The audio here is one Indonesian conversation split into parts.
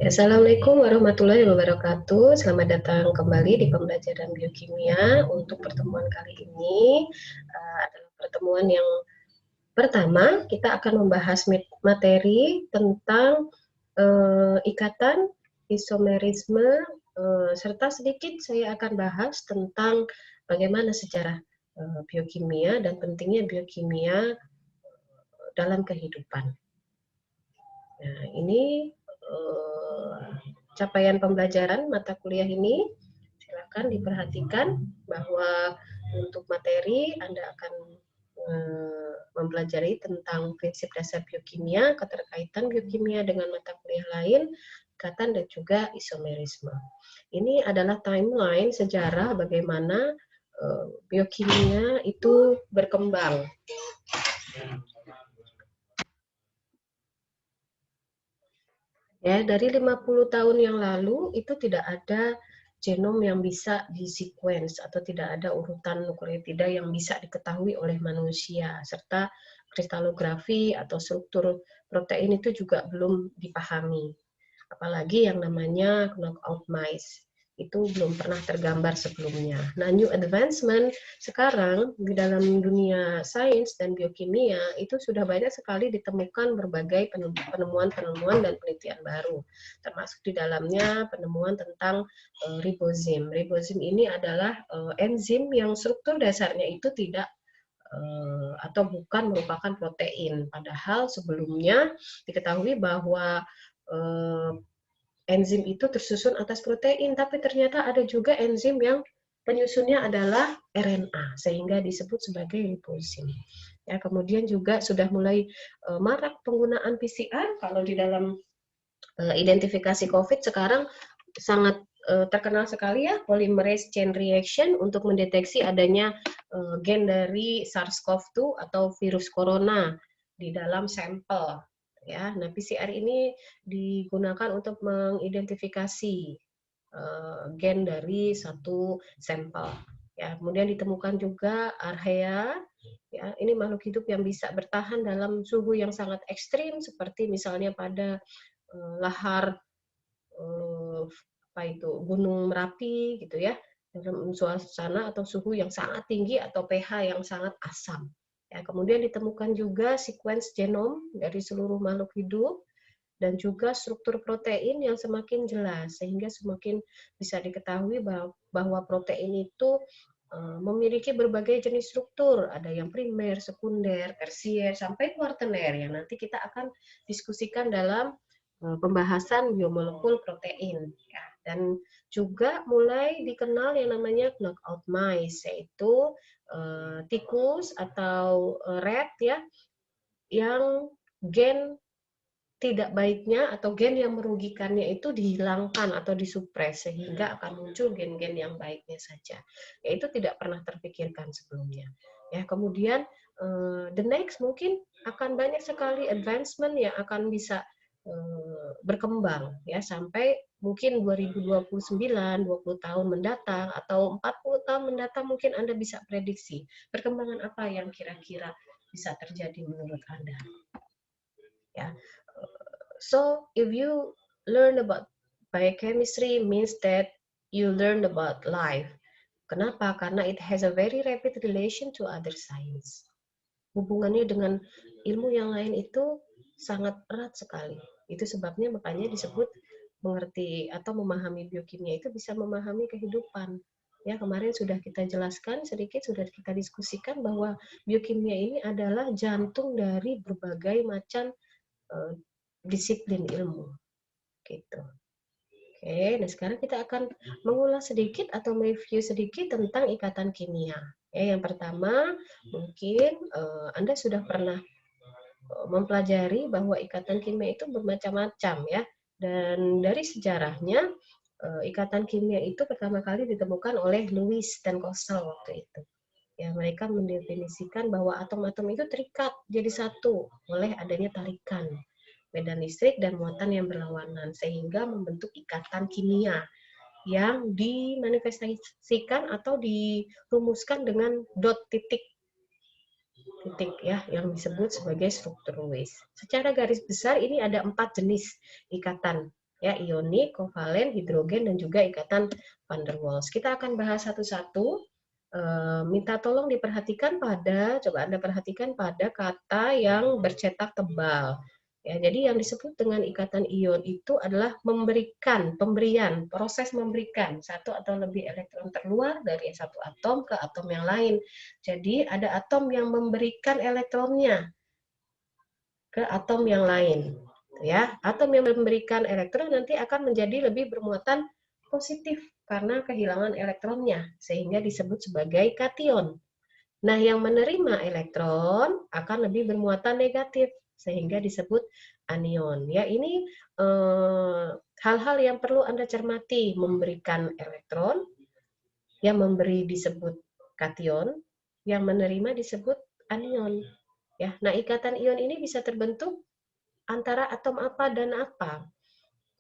Assalamualaikum warahmatullahi wabarakatuh. Selamat datang kembali di pembelajaran biokimia. Untuk pertemuan kali ini adalah pertemuan yang pertama. Kita akan membahas materi tentang ikatan, isomerisme, serta sedikit saya akan bahas tentang bagaimana sejarah biokimia dan pentingnya biokimia dalam kehidupan. Nah, ini capaian pembelajaran mata kuliah ini. Silakan diperhatikan bahwa untuk materi Anda akan mempelajari tentang prinsip dasar biokimia, keterkaitan biokimia dengan mata kuliah lain, ikatan dan juga isomerisme. Ini adalah timeline sejarah bagaimana biokimia itu berkembang. Ya, dari 50 tahun yang lalu itu tidak ada genom yang bisa disequence atau tidak ada urutan nukleotida yang bisa diketahui oleh manusia, serta kristalografi atau struktur protein itu juga belum dipahami. Apalagi yang namanya knockout mice itu belum pernah tergambar sebelumnya. Nah, new advancement sekarang di dalam dunia sains dan biokimia itu sudah banyak sekali ditemukan berbagai penemuan-penemuan dan penelitian baru, termasuk di dalamnya penemuan tentang ribozim. Ribozim ini adalah enzim yang struktur dasarnya itu tidak atau bukan merupakan protein. Padahal sebelumnya diketahui bahwa enzim itu tersusun atas protein, tapi ternyata ada juga enzim yang penyusunnya adalah RNA, sehingga disebut sebagai ribozim. Ya, kemudian juga sudah mulai marak penggunaan PCR. Kalau di dalam identifikasi COVID sekarang sangat terkenal sekali ya, polymerase chain reaction untuk mendeteksi adanya gen dari SARS-CoV-2 atau virus corona di dalam sampel. Ya, nah PCR ini digunakan untuk mengidentifikasi gen dari satu sampel. Ya, kemudian ditemukan juga archaea. Ya, ini makhluk hidup yang bisa bertahan dalam suhu yang sangat ekstrim, seperti misalnya pada lahar apa itu Gunung Merapi gitu ya, dalam suasana atau suhu yang sangat tinggi atau pH yang sangat asam. Ya, kemudian ditemukan juga sequence genom dari seluruh makhluk hidup dan juga struktur protein yang semakin jelas, sehingga semakin bisa diketahui bahwa protein itu memiliki berbagai jenis struktur, ada yang primer, sekunder, tersier, sampai kuartener yang nanti kita akan diskusikan dalam pembahasan biomolekul protein. Ya. Dan juga mulai dikenal yang namanya knockout mice, yaitu tikus atau rat ya, yang gen tidak baiknya atau gen yang merugikannya itu dihilangkan atau disupres, sehingga akan muncul gen-gen yang baiknya saja. Ya, itu tidak pernah terpikirkan sebelumnya. Ya, kemudian the next mungkin akan banyak sekali advancement yang akan bisa berkembang ya sampai mungkin 2029, 20 tahun mendatang atau 40 tahun mendatang mungkin Anda bisa prediksi perkembangan apa yang kira-kira bisa terjadi menurut Anda. Ya. So if you learn about biochemistry means that you learn about life. Kenapa? Karena it has a very rapid relation to other science. Hubungannya dengan ilmu yang lain itu sangat erat sekali. Itu sebabnya makanya disebut mengerti atau memahami biokimia itu bisa memahami kehidupan. Ya, kemarin sudah kita jelaskan sedikit, sudah kita diskusikan bahwa biokimia ini adalah jantung dari berbagai macam disiplin ilmu. Gitu. Oke, nah sekarang kita akan mengulas sedikit atau mereview sedikit tentang ikatan kimia. Ya, yang pertama, mungkin Anda sudah pernah mempelajari bahwa ikatan kimia itu bermacam-macam ya. Dan dari sejarahnya, ikatan kimia itu pertama kali ditemukan oleh Lewis dan Coastal waktu itu. Ya, mereka mendefinisikan bahwa atom-atom itu terikat jadi satu oleh adanya tarikan medan listrik dan muatan yang berlawanan, sehingga membentuk ikatan kimia yang dimanifestasikan atau dirumuskan dengan dot titik ya, yang disebut sebagai struktur Lewis. Secara garis besar ini ada 4 jenis ikatan ya, ionik, kovalen, hidrogen, dan juga ikatan van der Waals. Kita akan bahas satu-satu. Minta tolong diperhatikan coba Anda perhatikan pada kata yang bercetak tebal. Ya, jadi yang disebut dengan ikatan ion itu adalah pemberian, proses memberikan satu atau lebih elektron terluar dari satu atom ke atom yang lain. Jadi ada atom yang memberikan elektronnya ke atom yang lain. Ya, atom yang memberikan elektron nanti akan menjadi lebih bermuatan positif karena kehilangan elektronnya, sehingga disebut sebagai kation. Nah, yang menerima elektron akan lebih bermuatan negatif, sehingga disebut anion. Ya, ini hal-hal yang perlu Anda cermati, memberikan elektron, yang memberi disebut kation, yang menerima disebut anion. Ya, nah ikatan ion ini bisa terbentuk antara atom apa dan apa.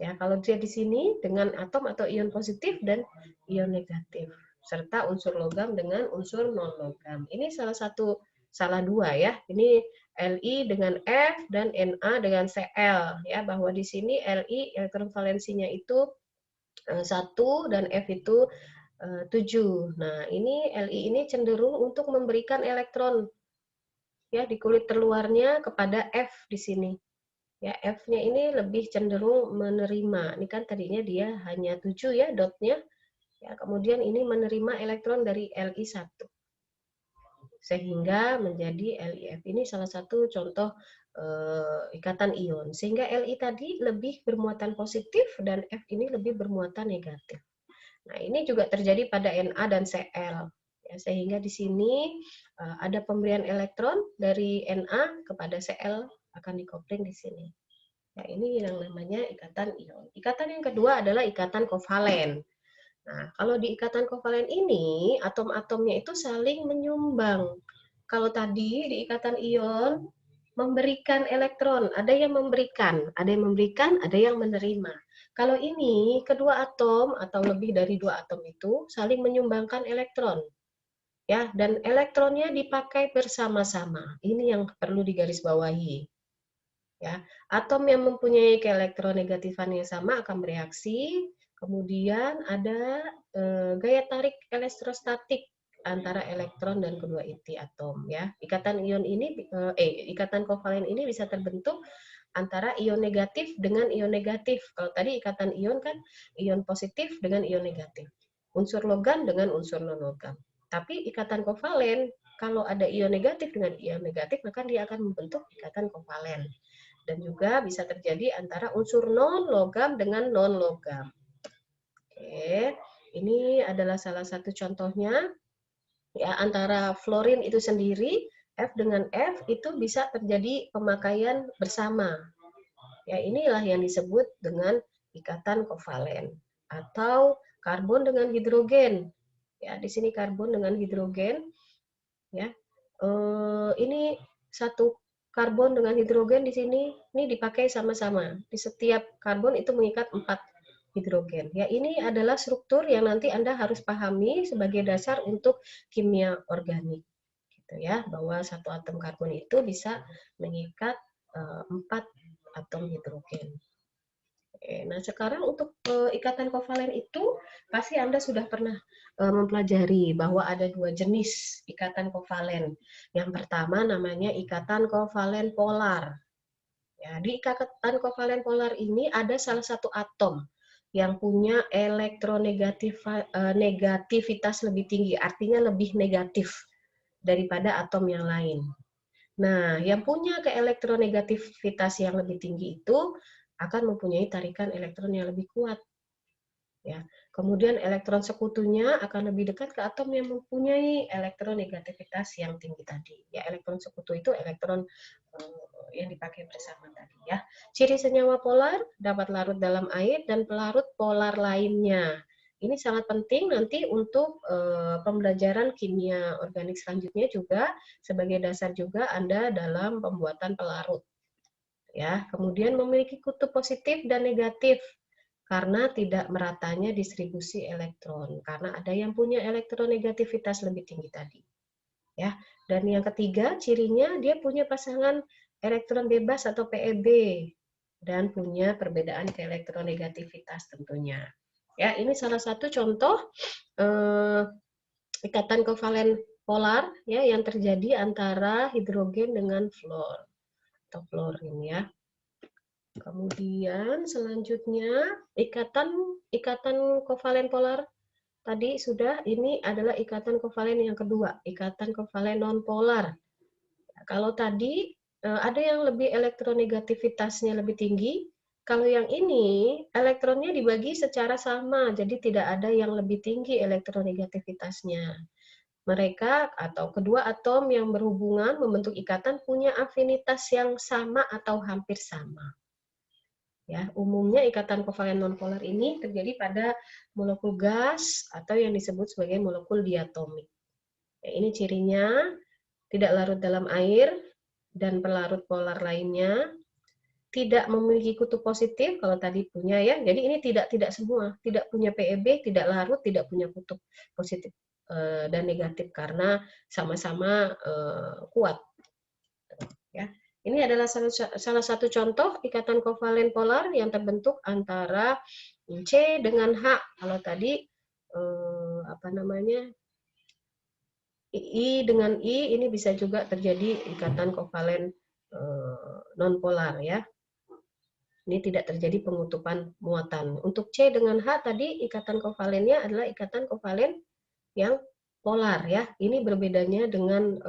Ya, kalau dia di sini dengan atom atau ion positif dan ion negatif, serta unsur logam dengan unsur non logam. Ini salah dua ya. Ini Li dengan F dan Na dengan Cl ya, bahwa di sini Li elektron valensinya itu 1 dan F itu 7. Nah, ini Li ini cenderung untuk memberikan elektron ya di kulit terluarnya kepada F di sini. Ya, F-nya ini lebih cenderung menerima. Ini kan tadinya dia hanya 7 ya dotnya. Ya, kemudian ini menerima elektron dari Li1. Sehingga menjadi LiF. Ini salah satu contoh ikatan ion. Sehingga Li tadi lebih bermuatan positif dan F ini lebih bermuatan negatif. Nah, ini juga terjadi pada Na dan Cl. Ya, sehingga di sini ada pemberian elektron dari Na kepada Cl akan dikopling di sini. Ya, ini yang namanya ikatan ion. Ikatan yang kedua adalah ikatan kovalen. Nah, kalau di ikatan kovalen ini, atom-atomnya itu saling menyumbang. Kalau tadi di ikatan ion, memberikan elektron, ada yang memberikan, ada yang menerima. Kalau ini, kedua atom atau lebih dari dua atom itu saling menyumbangkan elektron. Ya, dan elektronnya dipakai bersama-sama. Ini yang perlu digarisbawahi. Ya, atom yang mempunyai keelektronegatifan yang sama akan bereaksi. Kemudian ada gaya tarik elektrostatik antara elektron dan kedua inti atom. Ya, ikatan ion ini, ikatan kovalen ini bisa terbentuk antara ion negatif dengan ion negatif. Kalau tadi ikatan ion kan ion positif dengan ion negatif, unsur logam dengan unsur non logam. Tapi ikatan kovalen kalau ada ion negatif dengan ion negatif maka dia akan membentuk ikatan kovalen. Dan juga bisa terjadi antara unsur non logam dengan non logam. Oke, ini adalah salah satu contohnya. Ya, antara fluorin itu sendiri, F dengan F itu bisa terjadi pemakaian bersama. Ya, inilah yang disebut dengan ikatan kovalen atau karbon dengan hidrogen. Ya, di sini karbon dengan hidrogen. Ya, ini satu karbon dengan hidrogen di sini, ini dipakai sama-sama. Di setiap karbon itu mengikat 4 hidrogen. Ya, ini adalah struktur yang nanti Anda harus pahami sebagai dasar untuk kimia organik. Gitu ya, bahwa satu atom karbon itu bisa mengikat 4 atom hidrogen. Oke, nah sekarang untuk ikatan kovalen itu pasti Anda sudah pernah mempelajari bahwa ada dua jenis ikatan kovalen. Yang pertama namanya ikatan kovalen polar. Ya, di ikatan kovalen polar ini ada salah satu atom yang punya negativitas lebih tinggi, artinya lebih negatif daripada atom yang lain. Nah, yang punya keelektronegativitas yang lebih tinggi itu akan mempunyai tarikan elektron yang lebih kuat. Ya. Kemudian elektron sekutunya akan lebih dekat ke atom yang mempunyai elektronegativitas yang tinggi tadi. Ya, elektron sekutu itu elektron yang dipakai bersama tadi ya. Ciri senyawa polar dapat larut dalam air dan pelarut polar lainnya. Ini sangat penting nanti untuk pembelajaran kimia organik selanjutnya juga sebagai dasar juga Anda dalam pembuatan pelarut. Ya, kemudian memiliki kutub positif dan negatif karena tidak meratanya distribusi elektron. Karena ada yang punya elektronegativitas lebih tinggi tadi. Ya, dan yang ketiga cirinya dia punya pasangan elektron bebas atau PeB. dan punya perbedaan keelektronegativitas tentunya. Ya, ini salah satu contoh ikatan kovalen polar ya yang terjadi antara hidrogen dengan fluor atau fluorin ya. Kemudian selanjutnya ikatan kovalen polar tadi sudah, ini adalah ikatan kovalen yang kedua, ikatan kovalen nonpolar. Kalau tadi ada yang lebih elektronegativitasnya lebih tinggi, kalau yang ini elektronnya dibagi secara sama, jadi tidak ada yang lebih tinggi elektronegativitasnya. Mereka atau kedua atom yang berhubungan membentuk ikatan punya afinitas yang sama atau hampir sama. Ya, umumnya ikatan kovalen nonpolar ini terjadi pada molekul gas atau yang disebut sebagai molekul diatomik. Ya, ini cirinya tidak larut dalam air dan pelarut polar lainnya, tidak memiliki kutub positif kalau tadi punya ya. Jadi ini tidak semua, tidak punya PEB, tidak larut, tidak punya kutub positif dan negatif karena sama-sama kuat. Ya. Ini adalah salah satu contoh ikatan kovalen polar yang terbentuk antara C dengan H. Kalau tadi apa namanya I dengan I ini bisa juga terjadi ikatan kovalen nonpolar ya. Ini tidak terjadi pengutupan muatan. Untuk C dengan H tadi ikatan kovalennya adalah ikatan kovalen yang polar ya. Ini berbedanya dengan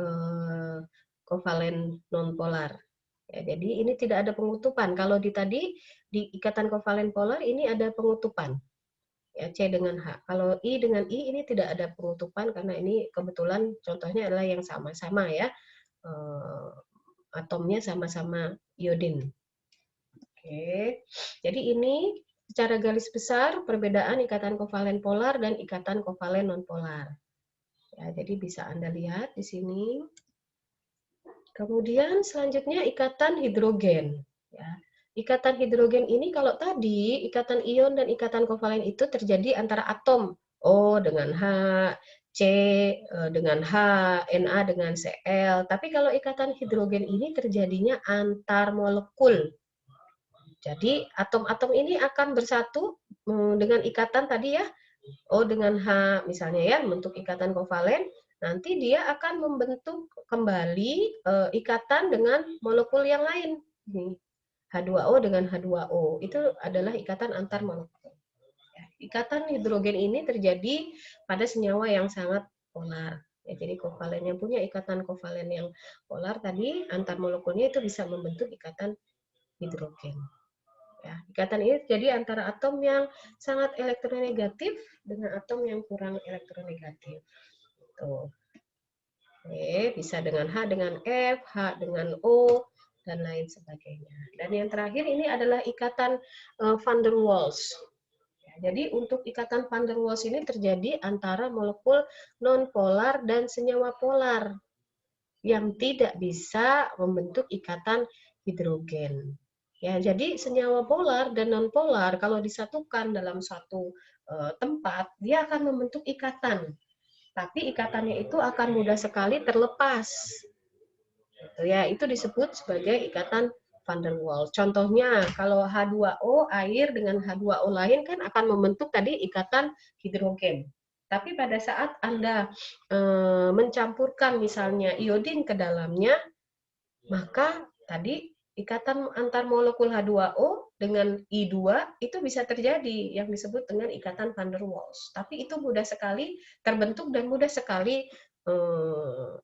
kovalen nonpolar. Ya, jadi ini tidak ada pengutupan. Kalau tadi di ikatan kovalen polar ini ada pengutupan. Ya, C dengan H. Kalau I dengan I ini tidak ada pengutupan karena ini kebetulan contohnya adalah yang sama-sama ya. Atomnya sama-sama iodin. Oke. Jadi ini secara garis besar perbedaan ikatan kovalen polar dan ikatan kovalen nonpolar. Ya, jadi bisa Anda lihat di sini. Kemudian selanjutnya ikatan hidrogen. Ya. Ikatan hidrogen ini kalau tadi ikatan ion dan ikatan kovalen itu terjadi antara atom O dengan H, C dengan H, Na dengan Cl. Tapi kalau ikatan hidrogen ini terjadinya antar molekul. Jadi atom-atom ini akan bersatu dengan ikatan tadi ya, O dengan H misalnya ya, membentuk ikatan kovalen. Nanti dia akan membentuk kembali ikatan dengan molekul yang lain. H2O dengan H2O. Itu adalah ikatan antar molekul. Ikatan hidrogen ini terjadi pada senyawa yang sangat polar. Ya, jadi kovalen yang punya ikatan kovalen yang polar tadi, antar molekulnya itu bisa membentuk ikatan hidrogen. Ya, ikatan ini terjadi antara atom yang sangat elektronegatif dengan atom yang kurang elektronegatif. Tuh. Oke, bisa dengan H dengan F, H dengan O, dan lain sebagainya. Dan yang terakhir ini adalah ikatan van der Waals. Ya, jadi untuk ikatan van der Waals ini terjadi antara molekul nonpolar dan senyawa polar yang tidak bisa membentuk ikatan hidrogen. Ya, jadi senyawa polar dan nonpolar kalau disatukan dalam suatu tempat, dia akan membentuk ikatan. Tapi ikatannya itu akan mudah sekali terlepas. Gitu ya, itu disebut sebagai ikatan van der Waals. Contohnya, kalau H2O air dengan H2O lain kan akan membentuk tadi ikatan hidrogen. Tapi pada saat Anda mencampurkan misalnya iodin ke dalamnya, maka tadi ikatan antar molekul H2O dengan I2 itu bisa terjadi yang disebut dengan ikatan van der Waals. Tapi itu mudah sekali terbentuk dan mudah sekali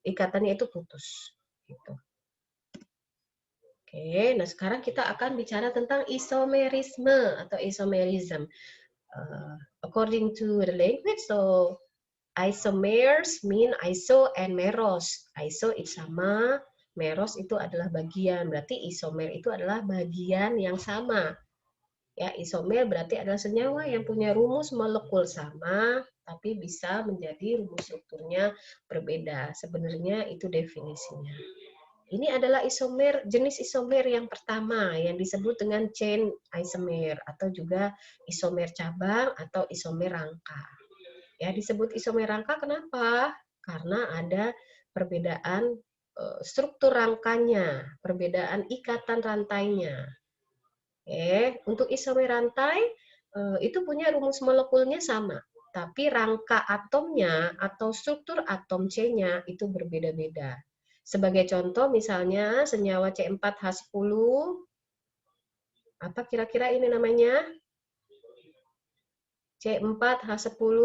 ikatannya itu putus. Gitu. Oke, nah sekarang kita akan bicara tentang isomerisme atau isomerism. According to the language, so isomers mean iso and meros. Iso itu sama, meros itu adalah bagian. Berarti isomer itu adalah bagian yang sama. Ya, isomer berarti adalah senyawa yang punya rumus molekul sama, tapi bisa menjadi rumus strukturnya berbeda. Sebenarnya itu definisinya. Ini adalah isomer, jenis isomer yang pertama yang disebut dengan chain isomer atau juga isomer cabang atau isomer rangka. Ya, disebut isomer rangka kenapa? Karena ada perbedaan struktur rangkanya, perbedaan ikatan rantainya. Untuk isomer rantai itu punya rumus molekulnya sama, tapi rangka atomnya atau struktur atom C-nya itu berbeda-beda. Sebagai contoh misalnya senyawa C4H10, apa kira-kira ini namanya? C4H10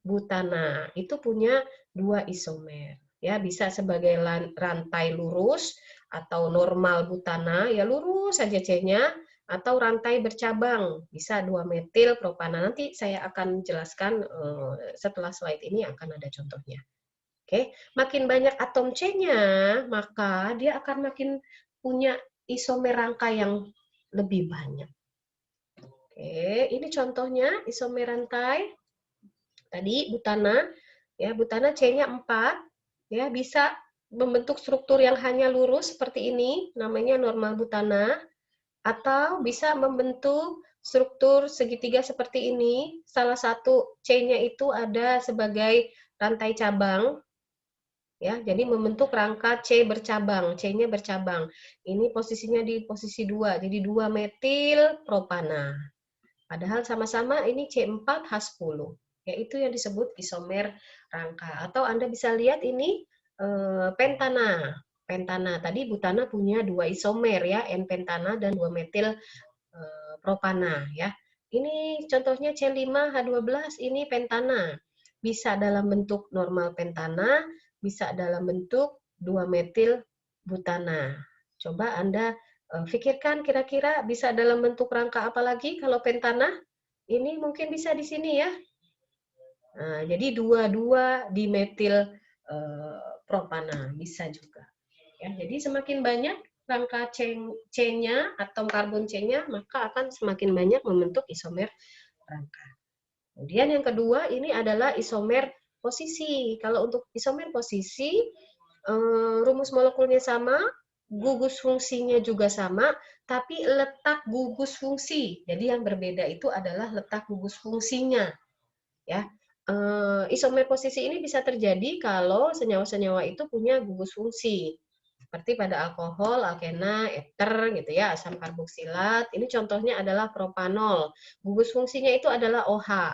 butana. Itu punya 2 isomer. Ya, bisa sebagai rantai lurus atau normal butana, ya lurus saja C-nya, atau rantai bercabang, bisa 2 metil propana. Nanti saya akan jelaskan setelah slide ini akan ada contohnya. Oke, makin banyak atom C-nya, maka dia akan makin punya isomer rangka yang lebih banyak. Oke, ini contohnya isomer rantai. Tadi butana, ya butana C-nya 4, ya bisa membentuk struktur yang hanya lurus seperti ini, namanya normal butana, atau bisa membentuk struktur segitiga seperti ini. Salah satu C-nya itu ada sebagai rantai cabang, ya. Jadi membentuk rangka C bercabang, C-nya bercabang. Ini posisinya di posisi 2, jadi 2 metil propana. Padahal sama-sama ini C4H10, yaitu yang disebut isomer rangka. Atau Anda bisa lihat ini pentana. Pentana tadi butana punya 2 isomer ya, N-pentana dan 2 metil propana ya. Ini contohnya C5H12, ini pentana. Bisa dalam bentuk normal pentana, bisa dalam bentuk 2 metil butana. Coba Anda pikirkan kira-kira bisa dalam bentuk rangka apa lagi kalau pentana? Ini mungkin bisa di sini ya. Nah, jadi dua-dua dimetil propana bisa juga. Ya, jadi semakin banyak rangka C-nya, atom karbon C-nya, maka akan semakin banyak membentuk isomer rangka. Kemudian yang kedua ini adalah isomer posisi. Kalau untuk isomer posisi, rumus molekulnya sama, gugus fungsinya juga sama, tapi letak gugus fungsi. Jadi yang berbeda itu adalah letak gugus fungsinya. Ya, isomer posisi ini bisa terjadi kalau senyawa-senyawa itu punya gugus fungsi. Seperti pada alkohol, alkena, eter gitu ya, asam karboksilat. Ini contohnya adalah propanol. Gugus fungsinya itu adalah OH.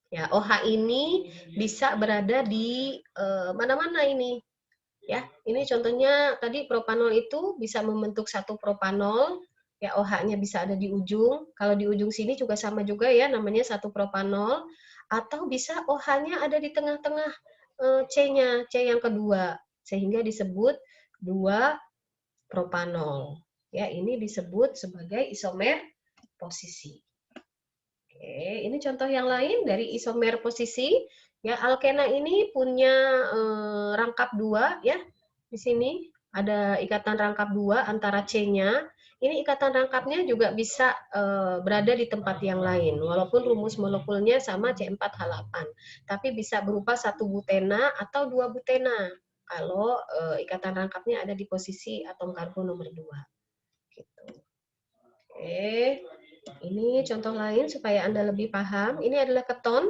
Ya, OH ini bisa berada di mana-mana ini. Ya, ini contohnya tadi propanol itu bisa membentuk satu propanol. Ya, OH-nya bisa ada di ujung. Kalau di ujung sini juga sama juga ya, namanya satu propanol. Atau bisa OH-nya ada di tengah-tengah C-nya, C yang kedua. Sehingga disebut 2 propanol. Ya, ini disebut sebagai isomer posisi. Oke, ini contoh yang lain dari isomer posisi. Ya, alkena ini punya rangkap 2 ya. Di sini ada ikatan rangkap 2 antara C-nya. Ini ikatan rangkapnya juga bisa berada di tempat yang lain, walaupun rumus molekulnya sama C4H8, tapi bisa berupa 1 butena atau 2 butena kalau ikatan rangkapnya ada di posisi atom karbon nomor 2. Gitu. Oke, ini contoh lain supaya Anda lebih paham. Ini adalah keton,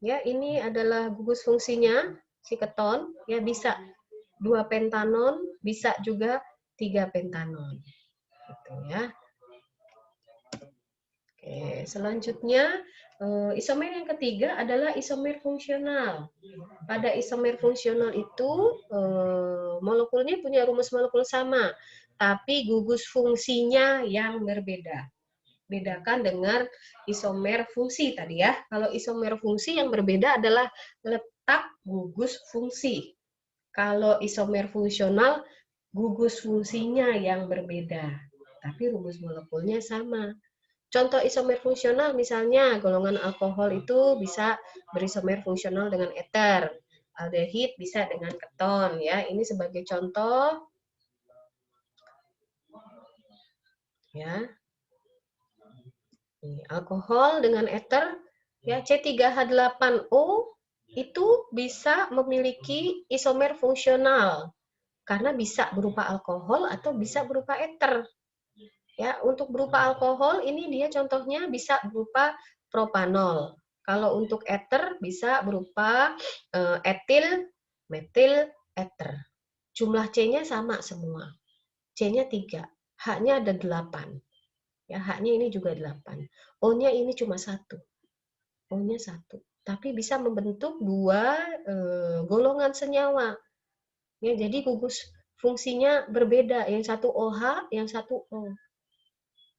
ya. Ini adalah gugus fungsinya si keton, ya bisa 2 pentanon, bisa juga 3 pentanon. Gitu ya. Oke, selanjutnya isomer yang ketiga adalah isomer fungsional. Pada isomer fungsional itu molekulnya punya rumus molekul sama, tapi gugus fungsinya yang berbeda. Bedakan dengan isomer fungsi tadi ya. Kalau isomer fungsi yang berbeda adalah letak gugus fungsi. Kalau isomer fungsional, gugus fungsinya yang berbeda, tapi rumus molekulnya sama. Contoh isomer fungsional misalnya golongan alkohol itu bisa berisomer fungsional dengan eter, aldehid bisa dengan keton ya. Ini sebagai contoh ya. Alkohol dengan eter ya C3H8O itu bisa memiliki isomer fungsional karena bisa berupa alkohol atau bisa berupa eter. Ya, untuk berupa alkohol ini dia contohnya bisa berupa propanol. Kalau untuk eter bisa berupa etil, metil, eter. Jumlah C-nya sama semua. C-nya 3, H-nya ada 8. Ya, H-nya ini juga 8. O-nya ini cuma 1. O-nya 1. Tapi bisa membentuk dua golongan senyawa. Ya, jadi gugus fungsinya berbeda. Yang satu OH, yang satu O.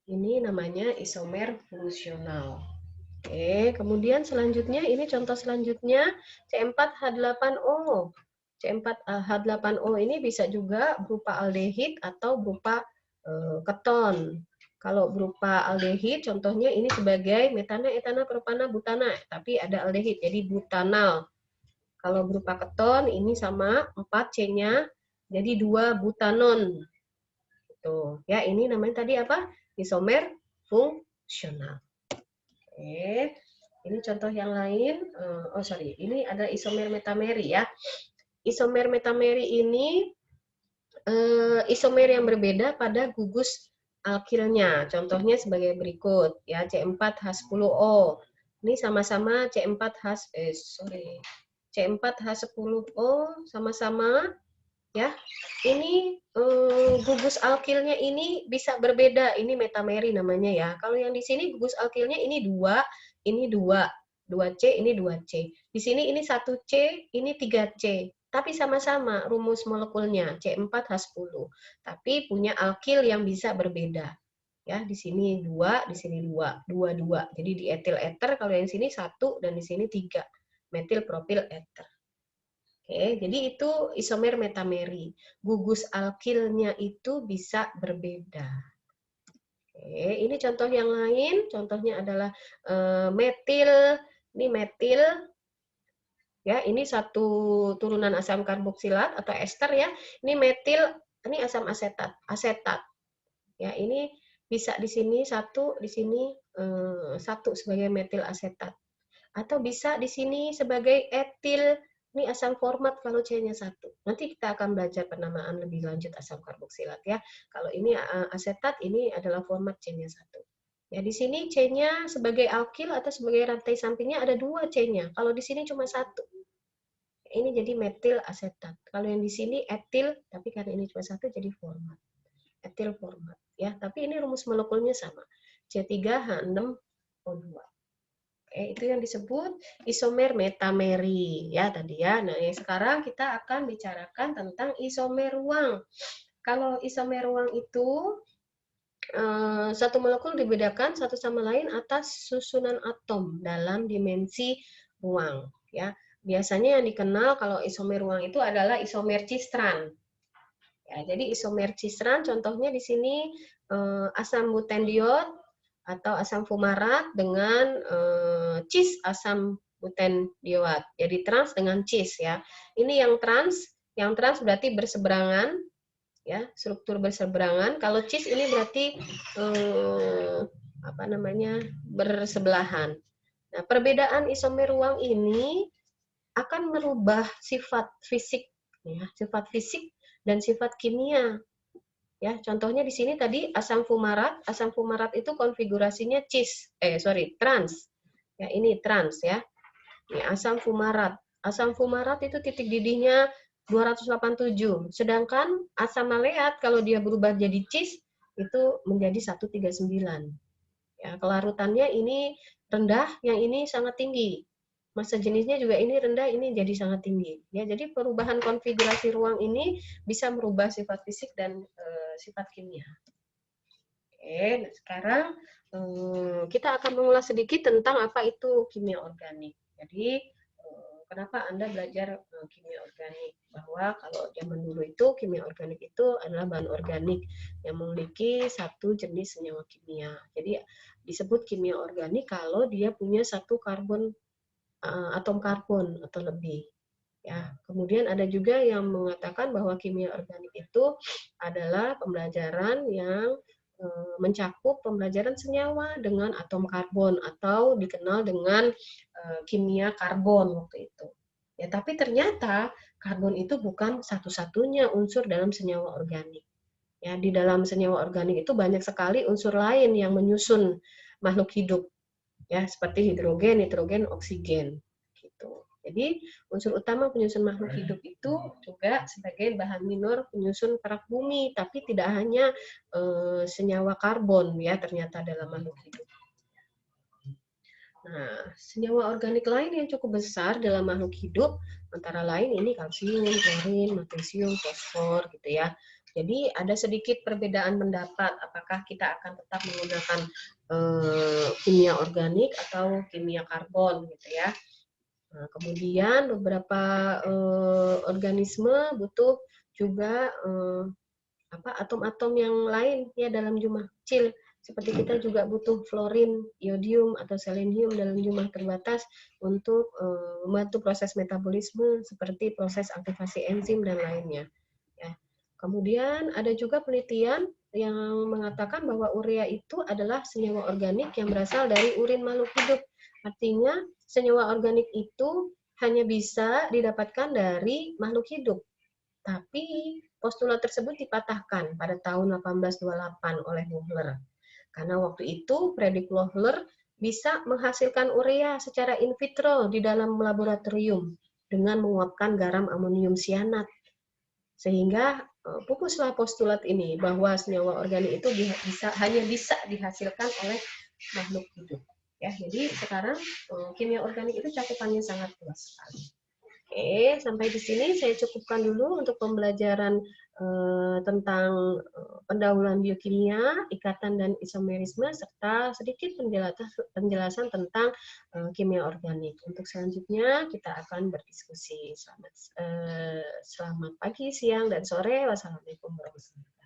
Ini namanya isomer fungsional. Oke, kemudian selanjutnya, ini contoh selanjutnya C4H8O. C4H8O ini bisa juga berupa aldehid atau berupa keton. Kalau berupa aldehid, contohnya ini sebagai metana, etana, propana, butana. Tapi ada aldehid, jadi butanal. Kalau berupa keton, ini sama 4 C-nya, jadi 2 butanon. Tuh, ya ini namanya tadi apa? Isomer fungsional. Oke, ini contoh yang lain. Ini ada isomer metameri ya. Isomer metameri ini isomer yang berbeda pada gugus alkilnya. Contohnya sebagai berikut ya, C4H10O. Ini sama-sama C4H10O sama-sama ya. Ini gugus alkilnya ini bisa berbeda. Ini metameri namanya ya. Kalau yang di sini gugus alkilnya ini 2, ini 2. 2C, ini 2C. Di sini ini 1C, ini 3C. Tapi sama-sama rumus molekulnya C4H10. Tapi punya alkil yang bisa berbeda. Ya, di sini 2, di sini 2. 2. Jadi di etil eter, kalau yang sini 1 dan di sini 3. Metil propil eter. Oke, jadi itu isomer metameri. Gugus alkilnya itu bisa berbeda. Oke, ini contoh yang lain. Contohnya adalah metil. Ini metil. Ya, ini satu turunan asam karboksilat atau ester ya. Ini metil, ini asam asetat. Asetat. Ya, ini bisa di sini 1, di sini 1 sebagai metil asetat. Atau bisa di sini sebagai etil. Ini asam format kalau C-nya 1. Nanti kita akan belajar penamaan lebih lanjut asam karboksilat ya. Kalau ini asetat, ini adalah format C-nya 1. Ya, di sini C-nya sebagai alkil atau sebagai rantai sampingnya ada 2 C-nya. Kalau di sini cuma 1. Ini jadi metil asetat. Kalau yang di sini etil, tapi karena ini cuma 1 jadi format. Etil format ya. Tapi ini rumus molekulnya sama. C3H6O2. Itu yang disebut isomer metameri ya tadi ya. Nah, sekarang kita akan bicarakan tentang isomer ruang. Kalau isomer ruang itu satu molekul dibedakan satu sama lain atas susunan atom dalam dimensi ruang ya. Biasanya yang dikenal kalau isomer ruang itu adalah isomer cisran. Ya, jadi isomer cisran contohnya di sini asam butendiol atau asam fumarat dengan cis asam butendioat. Jadi trans dengan cis ya. Ini yang trans berarti berseberangan ya, struktur berseberangan. Kalau cis ini berarti bersebelahan. Nah, perbedaan isomer ruang ini akan merubah sifat fisik ya, sifat fisik dan sifat kimia. Ya, contohnya di sini tadi asam fumarat itu konfigurasinya trans. Ya, ini trans ya. Ini asam fumarat. Asam fumarat itu titik didihnya 287. Sedangkan asam maleat kalau dia berubah jadi cis itu menjadi 139. Ya, kelarutannya ini rendah, yang ini sangat tinggi. Massa jenisnya juga ini rendah, ini jadi sangat tinggi. Ya, jadi perubahan konfigurasi ruang ini bisa merubah sifat fisik dan sifat kimia. Oke, nah sekarang kita akan mengulas sedikit tentang apa itu kimia organik. Jadi, kenapa Anda belajar kimia organik? Bahwa kalau zaman dulu itu kimia organik itu adalah bahan organik yang memiliki satu jenis senyawa kimia. Jadi disebut kimia organik kalau dia punya satu atom karbon atau lebih. Ya, kemudian ada juga yang mengatakan bahwa kimia organik itu adalah pembelajaran yang mencakup pembelajaran senyawa dengan atom karbon atau dikenal dengan kimia karbon waktu itu. Ya, tapi ternyata karbon itu bukan satu-satunya unsur dalam senyawa organik. Ya, di dalam senyawa organik itu banyak sekali unsur lain yang menyusun makhluk hidup. Ya, seperti hidrogen, nitrogen, oksigen gitu. Jadi unsur utama penyusun makhluk hidup itu juga sebagai bahan minor penyusun kerak bumi, tapi tidak hanya senyawa karbon ya ternyata dalam makhluk hidup. Nah, senyawa organik lain yang cukup besar dalam makhluk hidup, antara lain ini kalsium, klorin, magnesium, fosfor, gitu ya. Jadi ada sedikit perbedaan pendapat, apakah kita akan tetap menggunakan kimia organik atau kimia karbon, gitu ya. Nah, kemudian beberapa organisme butuh juga atom-atom yang lain ya dalam jumlah kecil. Seperti kita juga butuh fluorin, iodium, atau selenium dalam jumlah terbatas untuk membantu proses metabolisme seperti proses aktivasi enzim dan lainnya. Ya. Kemudian ada juga penelitian yang mengatakan bahwa urea itu adalah senyawa organik yang berasal dari urin makhluk hidup. Artinya senyawa organik itu hanya bisa didapatkan dari makhluk hidup. Tapi postulat tersebut dipatahkan pada tahun 1828 oleh Wohler. Karena waktu itu predik Wohler bisa menghasilkan urea secara in vitro di dalam laboratorium dengan menguapkan garam amonium sianat. Sehingga pupuslah postulat ini bahwa senyawa organik itu hanya bisa dihasilkan oleh makhluk hidup. Ya, jadi sekarang kimia organik itu cakupannya sangat luas sekali. Oke, sampai di sini saya cukupkan dulu untuk pembelajaran tentang pendahuluan biokimia, ikatan dan isomerisme, serta sedikit penjelasan tentang kimia organik. Untuk selanjutnya kita akan berdiskusi. Selamat pagi, siang, dan sore. Wassalamualaikum warahmatullahi wabarakatuh.